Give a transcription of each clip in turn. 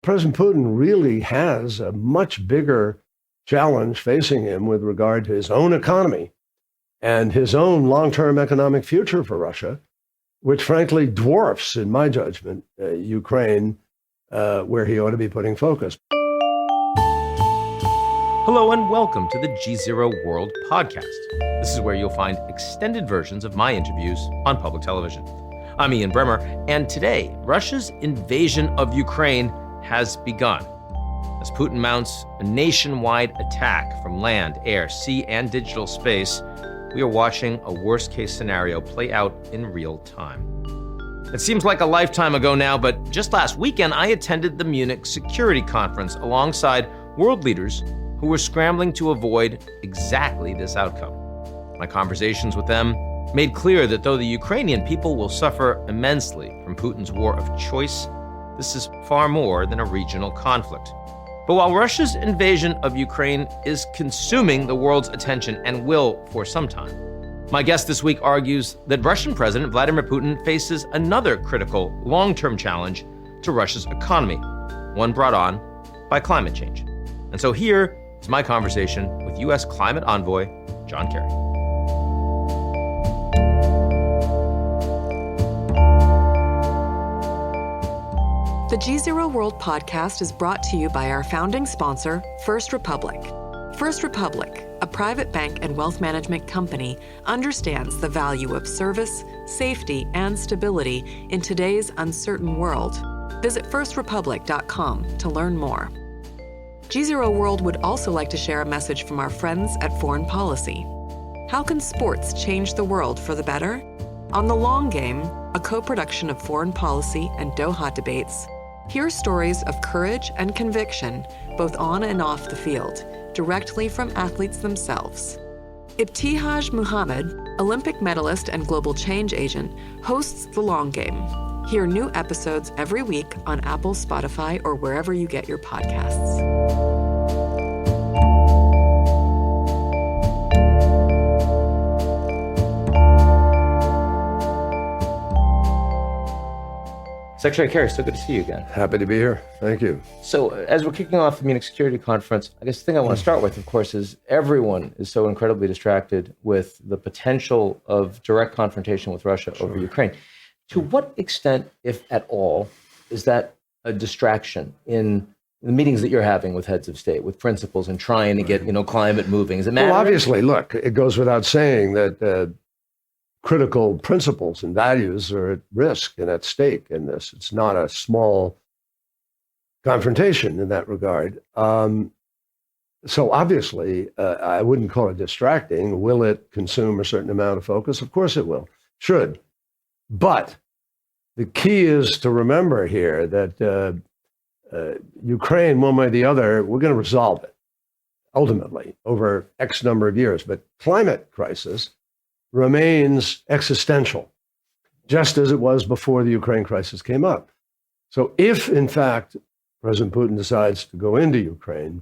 President Putin really has a much bigger challenge facing him with regard to his own economy and his own long-term economic future for Russia, which frankly dwarfs, in my judgment, Ukraine, where he ought to be putting focus. Hello and welcome to the GZERO World podcast. This is where you'll find extended versions of my interviews on public television. I'm Ian Bremmer, and today, Russia's invasion of Ukraine has begun. As Putin mounts a nationwide attack from land, air, sea, and digital space, we are watching a worst-case scenario play out in real time. It seems like a lifetime ago now, but just last weekend, I attended the Munich Security Conference alongside world leaders who were scrambling to avoid exactly this outcome. My conversations with them made clear that though the Ukrainian people will suffer immensely from Putin's war of choice, this is far more than a regional conflict. But while Russia's invasion of Ukraine is consuming the world's attention and will for some time, my guest this week argues that Russian President Vladimir Putin faces another critical long-term challenge to Russia's economy, one brought on by climate change. And so here is my conversation with U.S. climate envoy John Kerry. The GZERO World podcast is brought to you by our founding sponsor, First Republic. First Republic, a private bank and wealth management company, understands the value of service, safety, and stability in today's uncertain world. Visit firstrepublic.com to learn more. GZERO World would also like to share a message from our friends at Foreign Policy. How can sports change the world for the better? On The Long Game, a co-production of Foreign Policy and Doha Debates, hear stories of courage and conviction, both on and off the field, directly from athletes themselves. Ibtihaj Muhammad, Olympic medalist and global change agent, hosts The Long Game. Hear new episodes every week on Apple, Spotify, or wherever you get your podcasts. Secretary Kerry, so good to see you again. Happy to be here. Thank you. So as we're kicking off the Munich Security Conference, I guess the thing I want to start with, of course, is everyone is so incredibly distracted with the potential of direct confrontation with Russia over Ukraine. To what extent, if at all, is that a distraction in the meetings that you're having with heads of state, with principals, and trying to get, climate moving? Does it matter? Well, obviously, look, it goes without saying that critical principles and values are at risk and at stake in this. It's not a small confrontation in that regard. So obviously, I wouldn't call it distracting. Will it consume a certain amount of focus? Of course it will. Should. But the key is to remember here that Ukraine, one way or the other, we're going to resolve it ultimately over X number of years. But climate crisis remains existential, just as it was before the Ukraine crisis came up. So if, in fact, President Putin decides to go into Ukraine,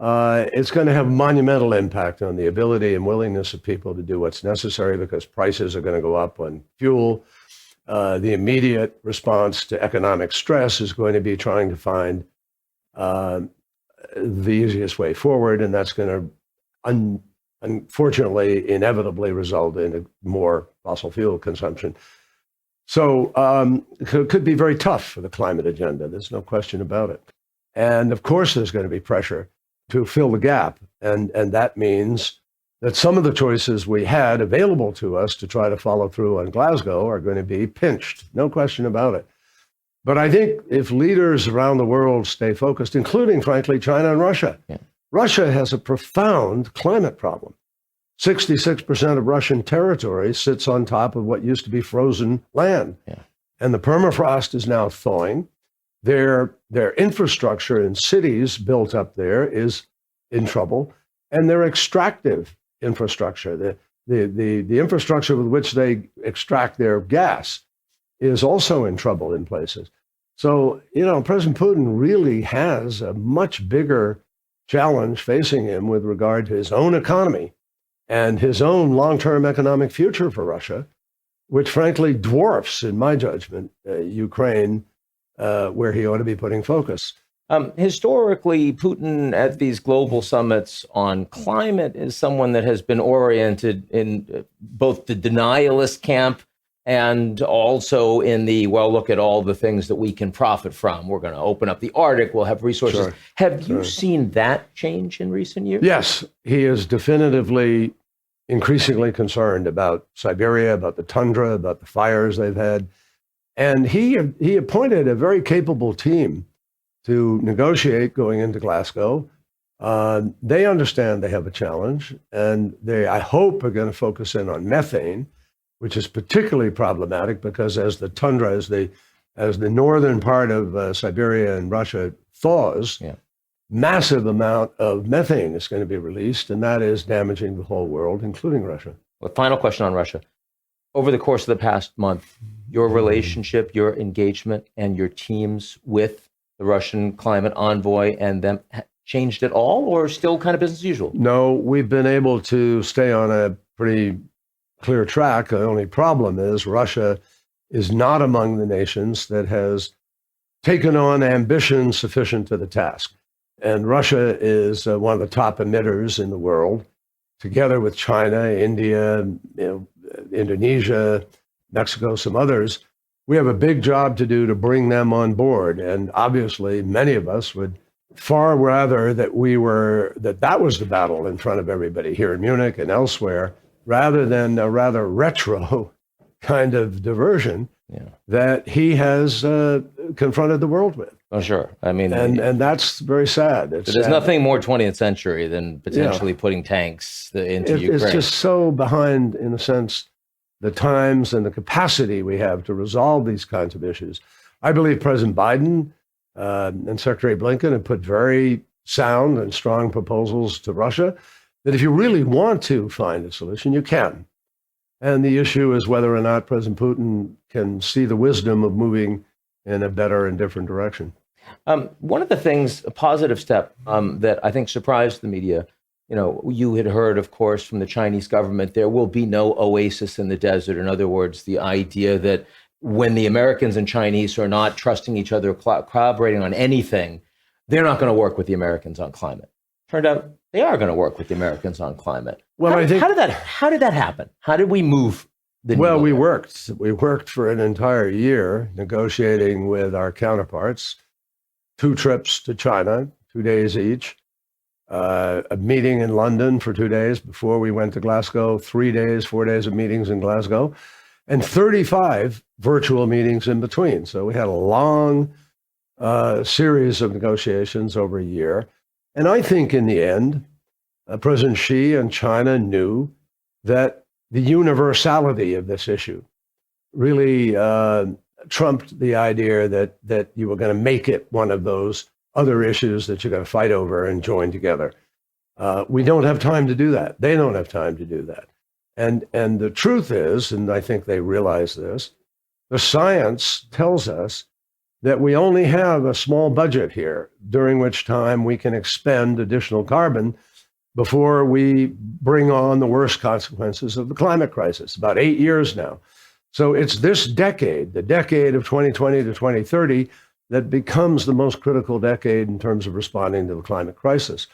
it's going to have monumental impact on the ability and willingness of people to do what's necessary, because prices are going to go up on fuel. The immediate response to economic stress is going to be trying to find the easiest way forward, and that's going to unfortunately, inevitably result in more fossil fuel consumption. So it could be very tough for the climate agenda. There's no question about it. And of course, there's going to be pressure to fill the gap. And that means that some of the choices we had available to us to try to follow through on Glasgow are going to be pinched. No question about it. But I think if leaders around the world stay focused, including, frankly, China and Russia, Russia has a profound climate problem. 66% of Russian territory sits on top of what used to be frozen land. And the permafrost is now thawing. Their infrastructure in cities built up there is in trouble, and their extractive infrastructure, the infrastructure with which they extract their gas, is also in trouble in places. So, President Putin really has a much bigger challenge facing him with regard to his own economy and his own long-term economic future for Russia, which frankly dwarfs, in my judgment, Ukraine, where he ought to be putting focus. Historically, Putin at these global summits on climate is someone that has been oriented in both the denialist camp and also in the, well, look at all the things that we can profit from. We're going to open up the Arctic. We'll have resources. Sure. Have you seen that change in recent years? Yes, he is definitively increasingly concerned about Siberia, about the tundra, about the fires they've had. And he appointed a very capable team to negotiate going into Glasgow. They understand they have a challenge, and they, I hope, are going to focus in on methane, which is particularly problematic because as the tundra, as the northern part of Siberia and Russia thaws, massive amount of methane is going to be released, and that is damaging the whole world, including Russia. Well, final question on Russia. Over the course of the past month, your relationship, your engagement, and your teams with the Russian climate envoy and them changed at all, or still kind of business as usual? No, we've been able to stay on a pretty clear track. The only problem is Russia is not among the nations that has taken on ambition sufficient to the task. And Russia is one of the top emitters in the world, together with China, India, Indonesia, Mexico, some others. We have a big job to do to bring them on board. And obviously, many of us would far rather that that was the battle in front of everybody here in Munich and elsewhere, rather than a rather retro kind of diversion that he has confronted the world with. Oh, sure. I mean, and that's very sad. There's nothing more 20th century than potentially putting tanks into Ukraine. It's just so behind, in a sense, the times and the capacity we have to resolve these kinds of issues. I believe President Biden and Secretary Blinken have put very sound and strong proposals to Russia that if you really want to find a solution, you can. And the issue is whether or not President Putin can see the wisdom of moving in a better and different direction. One of the things, a positive step that I think surprised the media, you had heard, of course, from the Chinese government, there will be no oasis in the desert. In other words, the idea that when the Americans and Chinese are not trusting each other, collaborating on anything, they're not going to work with the Americans on climate. Turned out they are going to work with the Americans on climate. Well, how did that happen? How did we move the needle? Well, we worked for an entire year negotiating with our counterparts, 2 trips to China, 2 days each, a meeting in London for 2 days before we went to Glasgow, 4 days of meetings in Glasgow, and 35 virtual meetings in between. So we had a long series of negotiations over a year. And I think in the end, President Xi and China knew that the universality of this issue really trumped the idea that you were going to make it one of those other issues that you're going to fight over and join together. We don't have time to do that. They don't have time to do that. And the truth is, and I think they realize this, the science tells us that we only have a small budget here, during which time we can expend additional carbon before we bring on the worst consequences of the climate crisis, about 8 years now. So it's this decade, the decade of 2020 to 2030, that becomes the most critical decade in terms of responding to the climate crisis.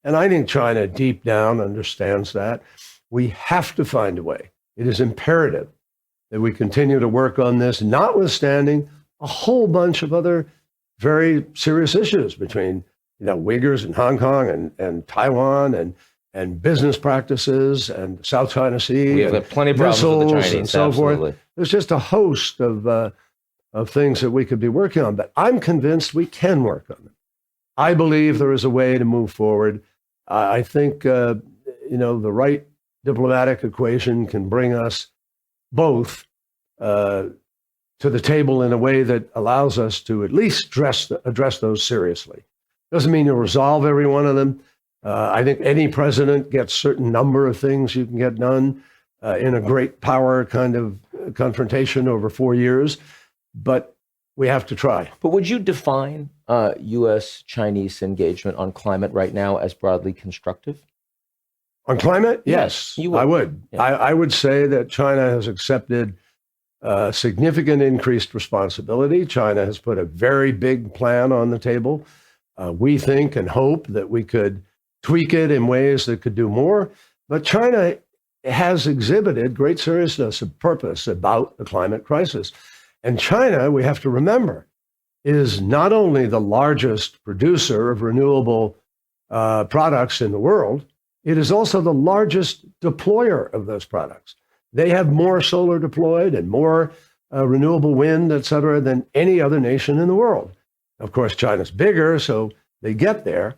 And I think China deep down understands that. We have to find a way. It is imperative that we continue to work on this, notwithstanding a whole bunch of other very serious issues between Uyghurs in Hong Kong and Taiwan and business practices and South China Sea. We have plenty of problems with the Chinese, and so absolutely. forth. There's just a host of things that we could be working on, but I'm convinced we can work on them. I believe there is a way to move forward. I think the right diplomatic equation can bring us both to the table in a way that allows us to at least address those seriously. Doesn't mean you'll resolve every one of them. I think any president gets a certain number of things you can get done in a great power kind of confrontation over 4 years, but we have to try. But would you define U.S.-Chinese engagement on climate right now as broadly constructive? On climate? Yes, you would. I would. Yeah. I would say that China has accepted significant increased responsibility. China has put a very big plan on the table. We think and hope that we could tweak it in ways that could do more. But China has exhibited great seriousness and purpose about the climate crisis. And China, we have to remember, is not only the largest producer of renewable products in the world, it is also the largest deployer of those products. They have more solar deployed and more renewable wind, et cetera, than any other nation in the world. Of course, China's bigger, so they get there.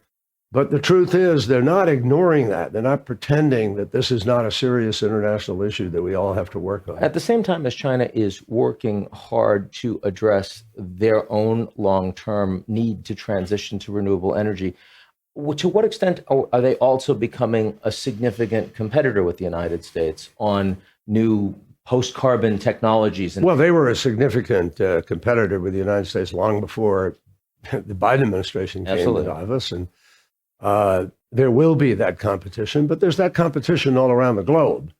But the truth is, they're not ignoring that. They're not pretending that this is not a serious international issue that we all have to work on. At the same time as China is working hard to address their own long-term need to transition to renewable energy, to what extent are they also becoming a significant competitor with the United States on new post-carbon technologies? Well, they were a significant competitor with the United States long before the Biden administration came into office. And there will be that competition, but there's that competition all around the globe.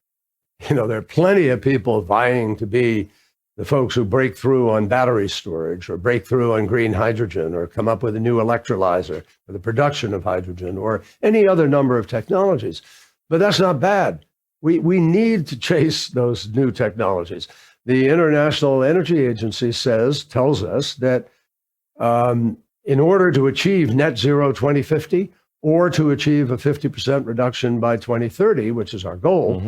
You know, there are plenty of people vying to be the folks who break through on battery storage or break through on green hydrogen or come up with a new electrolyzer for the production of hydrogen or any other number of technologies. But that's not bad. We need to chase those new technologies. The International Energy Agency tells us that in order to achieve net zero 2050 or to achieve a 50% reduction by 2030, which is our goal,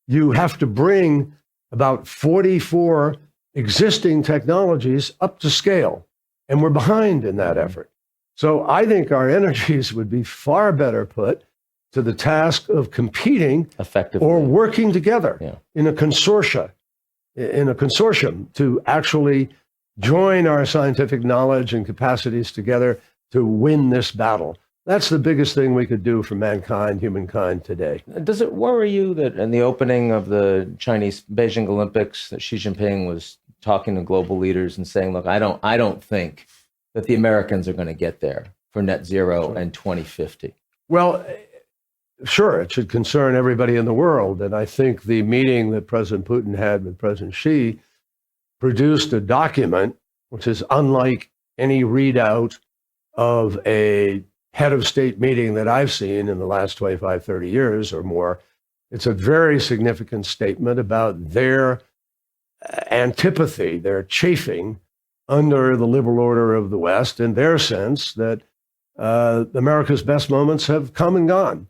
you have to bring about 44 existing technologies up to scale. And we're behind in that effort. So I think our energies would be far better put to the task of competing effectively or working together in a consortium to actually join our scientific knowledge and capacities together to win this battle. That's the biggest thing we could do for mankind, humankind today. Does it worry you that in the opening of the Chinese Beijing Olympics, that Xi Jinping was talking to global leaders and saying, look, I don't think that the Americans are going to get there for net zero and 2050? Well, sure, it should concern everybody in the world. And I think the meeting that President Putin had with President Xi produced a document which is unlike any readout of a head of state meeting that I've seen in the last 25, 30 years or more. It's a very significant statement about their antipathy, their chafing under the liberal order of the West, and their sense that America's best moments have come and gone.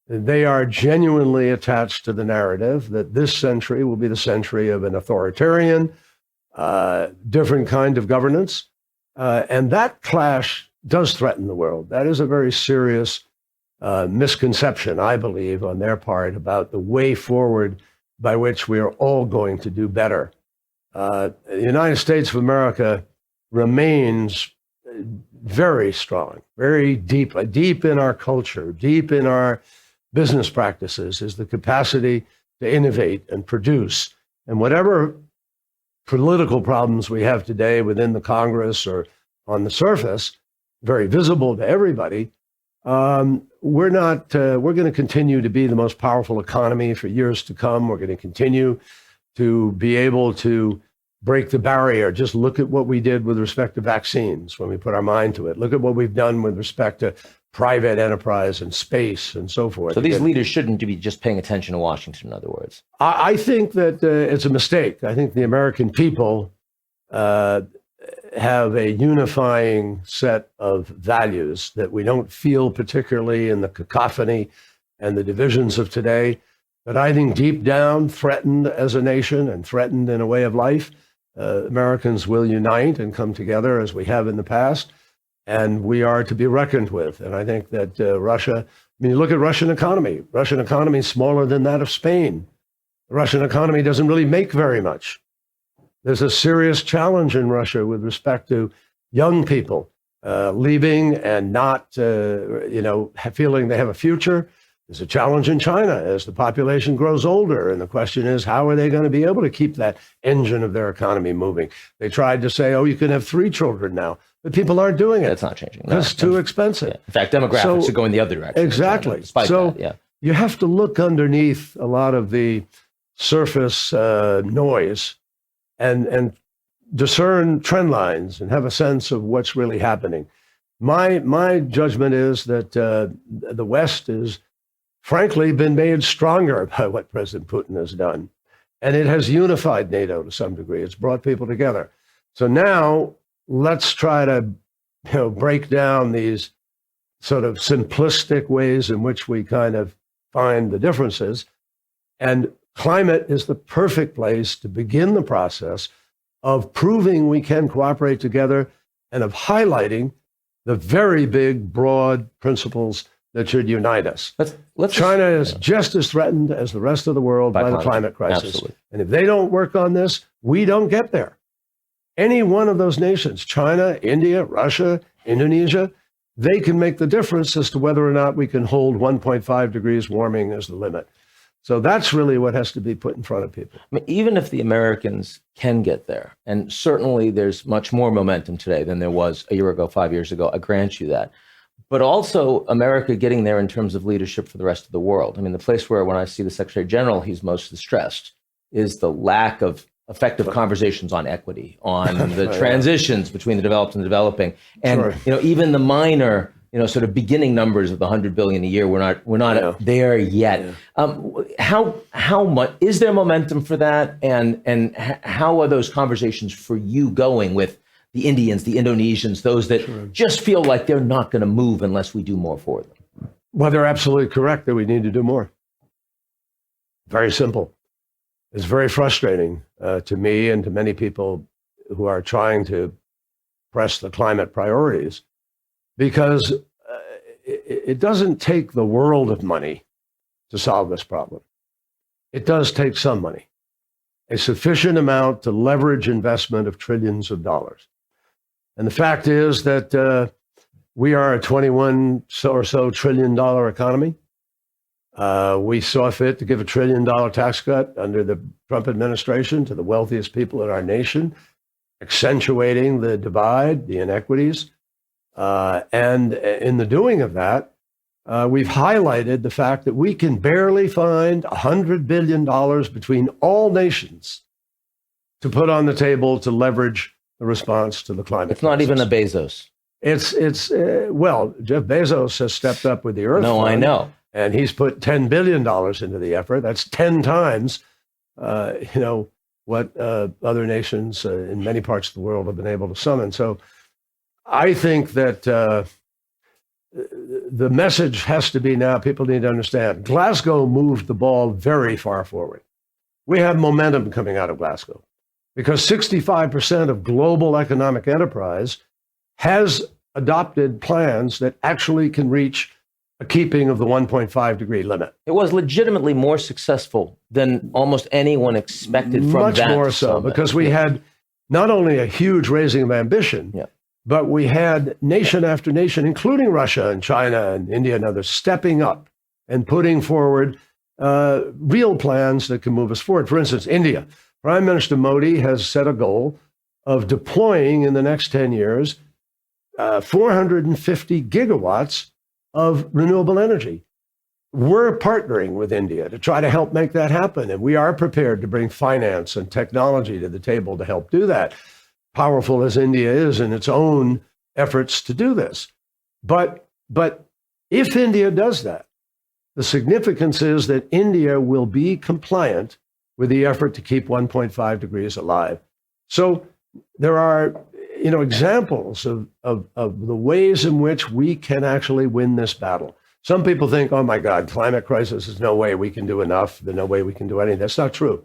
They are genuinely attached to the narrative that this century will be the century of an authoritarian, different kind of governance. And that clash does threaten the world. That is a very serious misconception, I believe, on their part about the way forward by which we are all going to do better. The United States of America remains very strong, very deep in our culture, deep in our business practices, is the capacity to innovate and produce. And whatever political problems we have today within the Congress or on the surface, very visible to everybody, we're going to continue to be the most powerful economy for years to come. We're going to continue to be able to break the barrier. Just look at what we did with respect to vaccines when we put our mind to it. Look at what we've done with respect to private enterprise and space and so forth. So these leaders shouldn't be just paying attention to Washington, in other words. I think that it's a mistake. I think the American people have a unifying set of values that we don't feel particularly in the cacophony and the divisions of today, but I think deep down, threatened as a nation and threatened in a way of life, Americans will unite and come together as we have in the past, and we are to be reckoned with. And I think that Russia, you look at Russian economy is smaller than that of Spain. The Russian economy doesn't really make very much. There's a serious challenge in Russia with respect to young people leaving and not, feeling they have a future. There's a challenge in China as the population grows older. And the question is, how are they going to be able to keep that engine of their economy moving? They tried to say, you can have 3 children now, but people aren't doing it. That's not changing. That's too expensive. Yeah. In fact, demographics are going the other direction. Exactly. You have to look underneath a lot of the surface noise and discern trend lines and have a sense of what's really happening. My judgment is that the West is, frankly, been made stronger by what President Putin has done. And it has unified NATO to some degree. It's brought people together. So now let's try to break down these sort of simplistic ways in which we kind of find the differences. And climate is the perfect place to begin the process of proving we can cooperate together and of highlighting the very big, broad principles that should unite us. China is just as threatened as the rest of the world by the climate crisis. Absolutely. And if they don't work on this, we don't get there. Any one of those nations, China, India, Russia, Indonesia, they can make the difference as to whether or not we can hold 1.5 degrees warming as the limit. So that's really what has to be put in front of people. I mean, even if the Americans can get there, and certainly there's much more momentum today than there was a year ago, 5 years ago, I grant you that. But also America getting there in terms of leadership for the rest of the world. I mean, the place where when I see the Secretary General, he's most distressed is the lack of effective conversations on equity, on the transitions between the developed and the developing. And, even the minor, sort of beginning numbers of the 100 billion a year, we're not there yet. How much is there momentum for that? And how are those conversations for you going with the Indians, the Indonesians, those that just feel like they're not going to move unless we do more for them? Well, they're absolutely correct that we need to do more. Very simple. It's very frustrating to me and to many people who are trying to press the climate priorities, because it doesn't take the world of money to solve this problem. It does take some money, a sufficient amount to leverage investment of trillions of dollars. And the fact is that we are a $21 trillion economy. We saw fit to give $1 trillion tax cut under the Trump administration to the wealthiest people in our nation, accentuating the divide, the inequities. And in the doing of that, we've highlighted the fact that we can barely find $100 billion between all nations to put on the table to leverage the response to the climate crisis. It's not even a Bezos. Well, Jeff Bezos has stepped up with the Earth Fund. I know. And he's put $10 billion into the effort. That's 10 times, what other nations in many parts of the world have been able to summon. So I think that the message has to be now, people need to understand, Glasgow moved the ball very far forward. We have momentum coming out of Glasgow because 65% of global economic enterprise has adopted plans that actually can reach a keeping of the 1.5 degree limit. It was legitimately more successful than almost anyone expected from that. Much more so, because we had not only a huge raising of ambition, but we had nation after nation, including Russia and China and India and others, stepping up and putting forward real plans that can move us forward. For instance, India. Prime Minister Modi has set a goal of deploying in the next 10 years 450 gigawatts of renewable energy. We're partnering with India to try to help make that happen. And we are prepared to bring finance and technology to the table to help do that, powerful as India is in its own efforts to do this. But if India does that, the significance is that India will be compliant with the effort to keep 1.5 degrees alive. So there are examples of the ways in which we can actually win this battle. Some people think, oh my God, climate crisis, there's no way we can do enough. There's no way we can do anything. That's not true.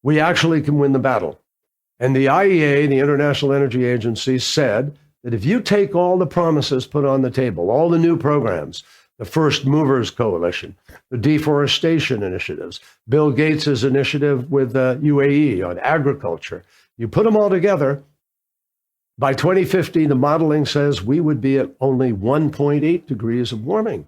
We actually can win the battle. And the IEA, the International Energy Agency, said that if you take all the promises put on the table, all the new programs, the First Movers Coalition, the deforestation initiatives, Bill Gates's initiative with UAE on agriculture, you put them all together, by 2050, the modeling says we would be at only 1.8 degrees of warming.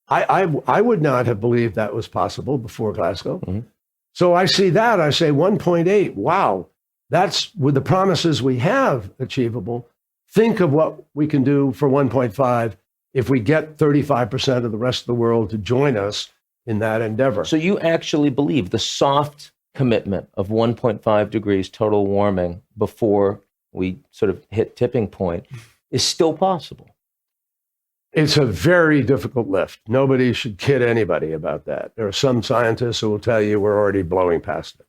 I would not have believed that was possible before Glasgow. Mm-hmm. So I see that, I say 1.8, wow, that's with the promises we have achievable. Think of what we can do for 1.5 if we get 35% of the rest of the world to join us in that endeavor. So you actually believe the soft commitment of 1.5 degrees total warming before we sort of hit tipping point is still possible? It's a very difficult lift. Nobody should kid anybody about that. There are some scientists who will tell you we're already blowing past it.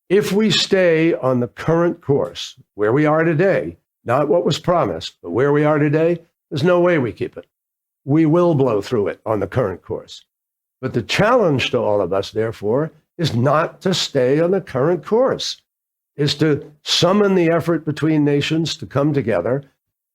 If we stay on the current course, where we are today, not what was promised, but where we are today, there's no way we keep it. We will blow through it on the current course. But the challenge to all of us, therefore, is not to stay on the current course, is to summon the effort between nations to come together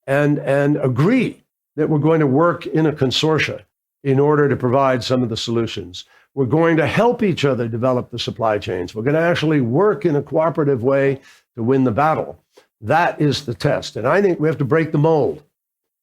and agree that we're going to work in a consortia in order to provide some of the solutions. We're going to help each other develop the supply chains. We're going to actually work in a cooperative way to win the battle. That is the test. And I think we have to break the mold.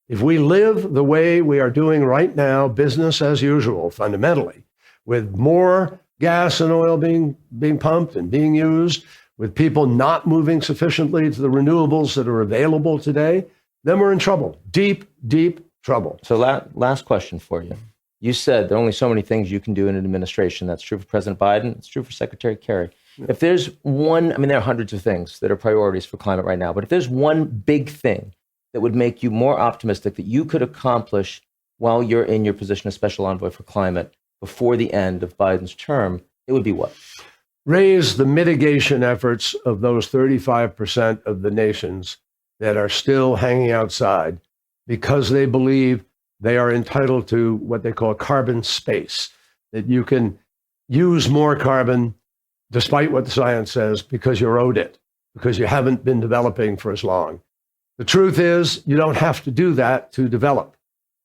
If we live the way we are doing right now, business as usual, fundamentally, with more gas and oil being pumped and being used, with people not moving sufficiently to the renewables that are available today, then we're in trouble. Deep, deep trouble. So last question for you. You said there are only so many things you can do in an administration. That's true for President Biden. It's true for Secretary Kerry. Yeah. If there's one, I mean, there are hundreds of things that are priorities for climate right now, but if there's one big thing that would make you more optimistic that you could accomplish while you're in your position as Special Envoy for Climate before the end of Biden's term, it would be what? Raise the mitigation efforts of those 35% of the nations that are still hanging outside because they believe they are entitled to what they call carbon space, that you can use more carbon despite what the science says because you're owed it, because you haven't been developing for as long. The truth is, you don't have to do that to develop.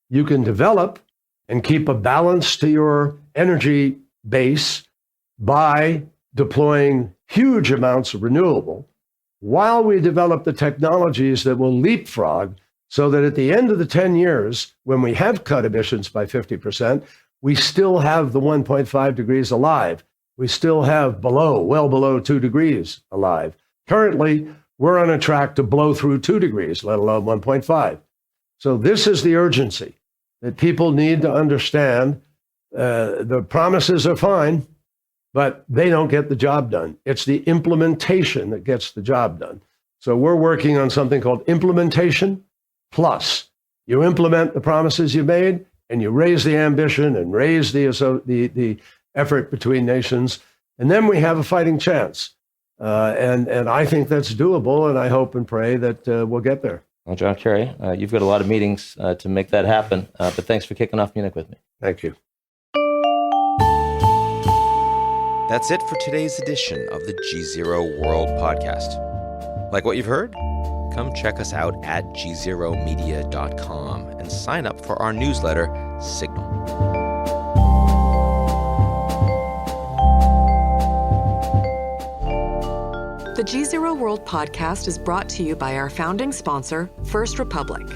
You can develop and keep a balance to your energy base by deploying huge amounts of renewable while we develop the technologies that will leapfrog so that at the end of the 10 years, when we have cut emissions by 50%, we still have the 1.5 degrees alive. We still have well below 2 degrees alive. Currently, we're on a track to blow through 2 degrees, let alone 1.5. So this is the urgency that people need to understand. The promises are fine, but they don't get the job done. It's the implementation that gets the job done. So we're working on something called implementation plus. You implement the promises you made, and you raise the ambition and raise the effort between nations, and then we have a fighting chance. And I think that's doable, and I hope and pray that we'll get there. Well, John Kerry, you've got a lot of meetings to make that happen, but thanks for kicking off Munich with me. Thank you. That's it for today's edition of the GZERO World podcast. Like what you've heard? Come check us out at gzeromedia.com and sign up for our newsletter, Signal. The GZERO World podcast is brought to you by our founding sponsor, First Republic.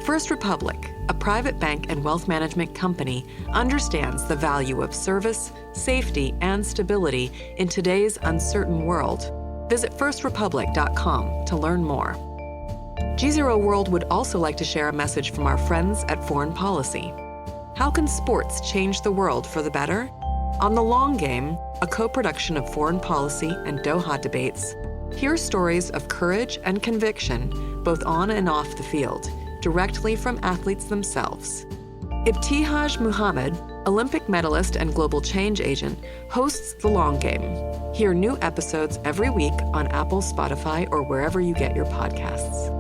First Republic, a private bank and wealth management company, understands the value of service, safety, and stability in today's uncertain world. Visit firstrepublic.com to learn more. GZERO World would also like to share a message from our friends at Foreign Policy. How can sports change the world for the better? On The Long Game, a co-production of Foreign Policy and Doha Debates, hear stories of courage and conviction, both on and off the field, directly from athletes themselves. Ibtihaj Muhammad, Olympic medalist and global change agent, hosts The Long Game. Hear new episodes every week on Apple, Spotify, or wherever you get your podcasts.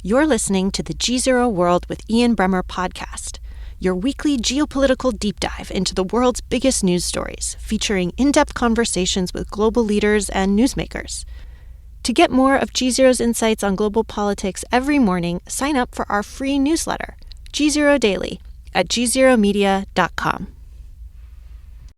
You're listening to the GZERO World with Ian Bremmer podcast, your weekly geopolitical deep dive into the world's biggest news stories, featuring in-depth conversations with global leaders and newsmakers. To get more of GZERO's insights on global politics every morning, sign up for our free newsletter, GZERO Daily, at gzeromedia.com.